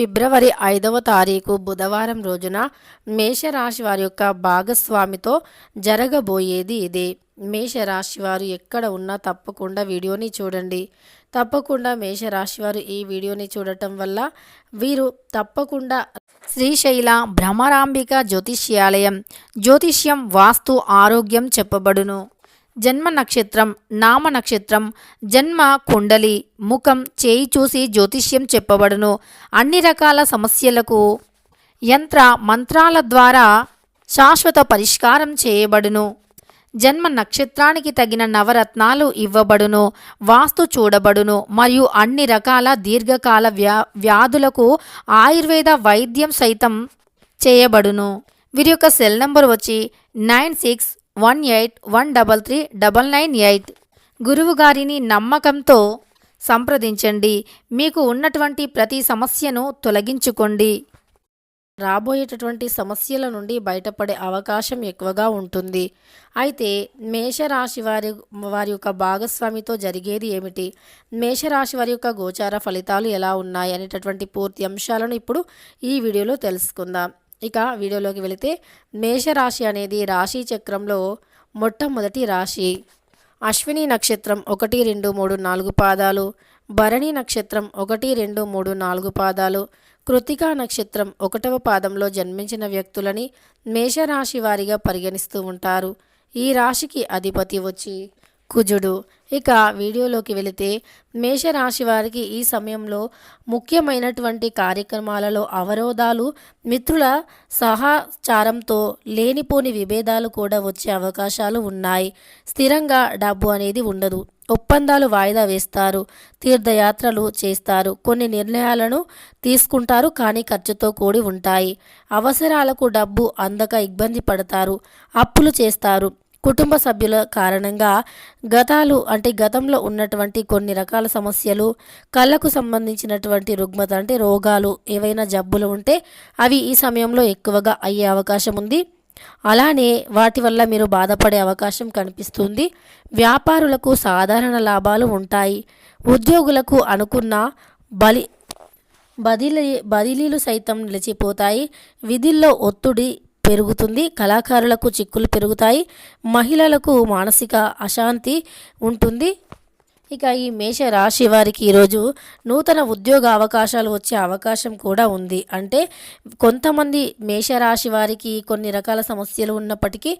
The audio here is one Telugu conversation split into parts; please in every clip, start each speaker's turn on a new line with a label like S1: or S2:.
S1: ఫిబ్రవరి 5వ తారీఖు బుధవారం రోజున మేషరాశి వారి యొక్క భాగస్వామితో జరగబోయేది ఇదే. మేషరాశి వారు ఎక్కడ ఉన్నా తప్పకుండా వీడియోని చూడండి. తప్పకుండా మేషరాశి వారు ఈ వీడియోని చూడటం వల్ల వీరు తప్పకుండా శ్రీశైల భ్రమరాంబిక జ్యోతిష్యాలయం జ్యోతిష్యం వాస్తు ఆరోగ్యం చెప్పబడును. జన్మ నక్షత్రం, నామ నక్షత్రం, జన్మ కుండలి, ముఖం, చేయి చూసి జ్యోతిష్యం చెప్పబడును. అన్ని రకాల సమస్యలకు యంత్ర మంత్రాల ద్వారా శాశ్వత పరిష్కారం చేయబడును. జన్మ నక్షత్రానికి తగిన నవరత్నాలు ఇవ్వబడును. వాస్తు చూడబడును మరియు అన్ని రకాల దీర్ఘకాల వ్యాధులకు ఆయుర్వేద వైద్యం సైతం చేయబడును. వీరి యొక్క సెల్ నంబర్ వచ్చి 9618133998. గురువు గారిని నమ్మకంతో సంప్రదించండి. మీకు ఉన్నటువంటి ప్రతి సమస్యను తొలగించుకోండి. రాబోయేటటువంటి సమస్యల నుండి బయటపడే అవకాశం ఎక్కువగా ఉంటుంది. అయితే మేషరాశి వారి యొక్క భాగస్వామితో జరిగేది ఏమిటి, మేషరాశి వారి యొక్క గోచార ఫలితాలు ఎలా ఉన్నాయి అనేటటువంటి పూర్తి అంశాలను ఇప్పుడు ఈ వీడియోలో తెలుసుకుందాం. ఇక వీడియోలోకి వెళితే, మేషరాశి అనేది రాశి చక్రంలో మొట్టమొదటి రాశి. అశ్విని నక్షత్రం 1, 2, 3, 4 పాదాలు, భరణి నక్షత్రం 1, 2, 3, 4 పాదాలు, కృత్తికా నక్షత్రం 1వ పాదంలో జన్మించిన వ్యక్తులని మేషరాశి వారిగా పరిగణిస్తూ ఉంటారు. ఈ రాశికి అధిపతి వచ్చి కుజుడు. ఇక వీడియోలోకి వెళితే, మేషరాశి వారికి ఈ సమయంలో ముఖ్యమైనటువంటి కార్యక్రమాలలో అవరోధాలు, మిత్రుల సహచారంతో లేనిపోని విభేదాలు కూడా వచ్చే అవకాశాలు ఉన్నాయి. స్థిరంగా డబ్బు అనేది ఉండదు. ఒప్పందాలు వాయిదా వేస్తారు. తీర్థయాత్రలు చేస్తారు. కొన్ని నిర్ణయాలను తీసుకుంటారు, కానీ ఖర్చుతో కూడి ఉంటాయి. అవసరాలకు డబ్బు అందక ఇబ్బంది పడతారు. అప్పులు చేస్తారు. కుటుంబ సభ్యుల కారణంగా గతంలో ఉన్నటువంటి కొన్ని రకాల సమస్యలు, కళ్ళకు సంబంధించినటువంటి రుగ్మత అంటే రోగాలు, ఏవైనా జబ్బులు ఉంటే అవి ఈ సమయంలో ఎక్కువగా అయ్యే అవకాశం ఉంది. అలానే వాటి వల్ల మీరు బాధపడే అవకాశం కనిపిస్తుంది. వ్యాపారులకు సాధారణ లాభాలు ఉంటాయి. ఉద్యోగులకు అనుకున్న బదిలీలు సైతం నిలిచిపోతాయి. విధుల్లో ఒత్తిడి పెరుగుతుంది. కళాకారులకు చిక్కులు పెరుగుతాయి. మహిళలకు మానసిక అశాంతి ఉంటుంది. ఇక ఈ మేష రాశి వారికి ఈరోజు నూతన ఉద్యోగ అవకాశాలు వచ్చే అవకాశం కూడా ఉంది. అంటే కొంతమంది మేషరాశి వారికి కొన్ని రకాల సమస్యలు ఉన్నప్పటికీ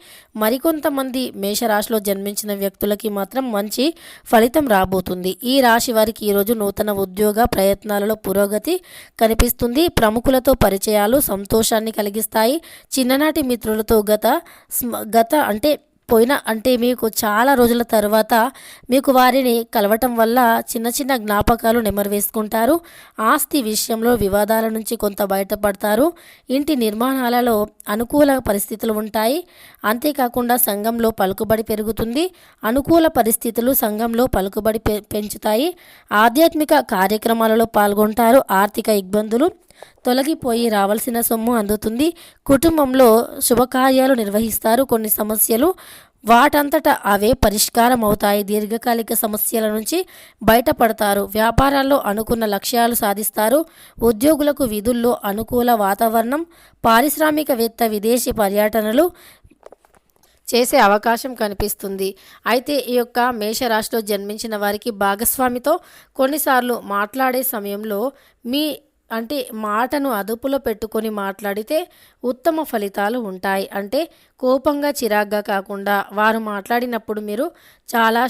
S1: మరికొంతమంది మేషరాశిలో జన్మించిన వ్యక్తులకి మాత్రం మంచి ఫలితం రాబోతుంది. ఈ రాశి వారికి ఈరోజు నూతన ఉద్యోగ ప్రయత్నాలలో పురోగతి కనిపిస్తుంది. ప్రముఖులతో పరిచయాలు సంతోషాన్ని కలిగిస్తాయి. చిన్ననాటి మిత్రులతో మీకు చాలా రోజుల తర్వాత మీకు వారిని కలవటం వల్ల చిన్న చిన్న జ్ఞాపకాలు నెమరువేసుకుంటారు. ఆస్తి విషయంలో వివాదాల నుంచి కొంత బయటపడతారు. ఇంటి నిర్మాణాలలో అనుకూల పరిస్థితులు ఉంటాయి. అంతేకాకుండా సంఘంలో పలుకుబడి పెరుగుతుంది. అనుకూల పరిస్థితులు సంఘంలో పలుకుబడి పెంచుతాయి. ఆధ్యాత్మిక కార్యక్రమాలలో పాల్గొంటారు. ఆర్థిక ఇబ్బందులు తొలగిపోయి రావాల్సిన సొమ్ము అందుతుంది. కుటుంబంలో శుభకార్యాలు నిర్వహిస్తారు. కొన్ని సమస్యలు వాటంతటా అవే పరిష్కారం అవుతాయి. దీర్ఘకాలిక సమస్యల నుంచి బయటపడతారు. వ్యాపారాల్లో అనుకున్న లక్ష్యాలు సాధిస్తారు. ఉద్యోగులకు విధుల్లో అనుకూల వాతావరణం. పారిశ్రామికవేత్త విదేశీ పర్యటనలు చేసే అవకాశం కనిపిస్తుంది. అయితే ఈ యొక్క మేషరాశిలో జన్మించిన వారికి భాగస్వామితో కొన్నిసార్లు మాట్లాడే సమయంలో మాటను అదుపులో పెట్టుకొని మాట్లాడితే ఉత్తమ ఫలితాలు ఉంటాయి. అంటే కోపంగా చిరాగ్గా కాకుండా వారు మాట్లాడినప్పుడు మీరు చాలా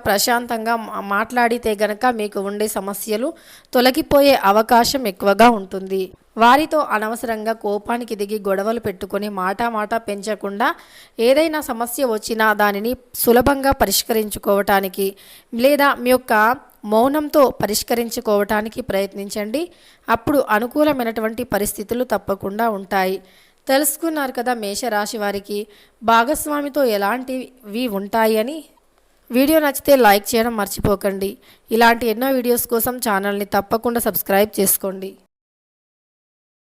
S1: ప్రశాంతంగా మాట్లాడితే గనక మీకు ఉండే సమస్యలు తొలగిపోయే అవకాశం ఎక్కువగా ఉంటుంది. వారితో అనవసరంగా కోపానికి దిగి గొడవలు పెట్టుకొని మాట పెంచకుండా ఏదైనా సమస్య వచ్చినా దానిని సులభంగా పరిష్కరించుకోవటానికి లేదా మీ యొక్క మౌనంతో పరిష్కరించుకోవటానికి ప్రయత్నించండి. అప్పుడు అనుకూలమైనటువంటి పరిస్థితులు తప్పకుండా ఉంటాయి. తెలుసుకున్నారు కదా మేషరాశి వారికి భాగస్వామితో ఎలాంటివి ఉంటాయి అని. వీడియో నచ్చితే లైక్ చేయడం మర్చిపోకండి. ఇలాంటి ఎన్నో వీడియోస్ కోసం ఛానల్ని తప్పకుండా సబ్స్క్రైబ్ చేసుకోండి.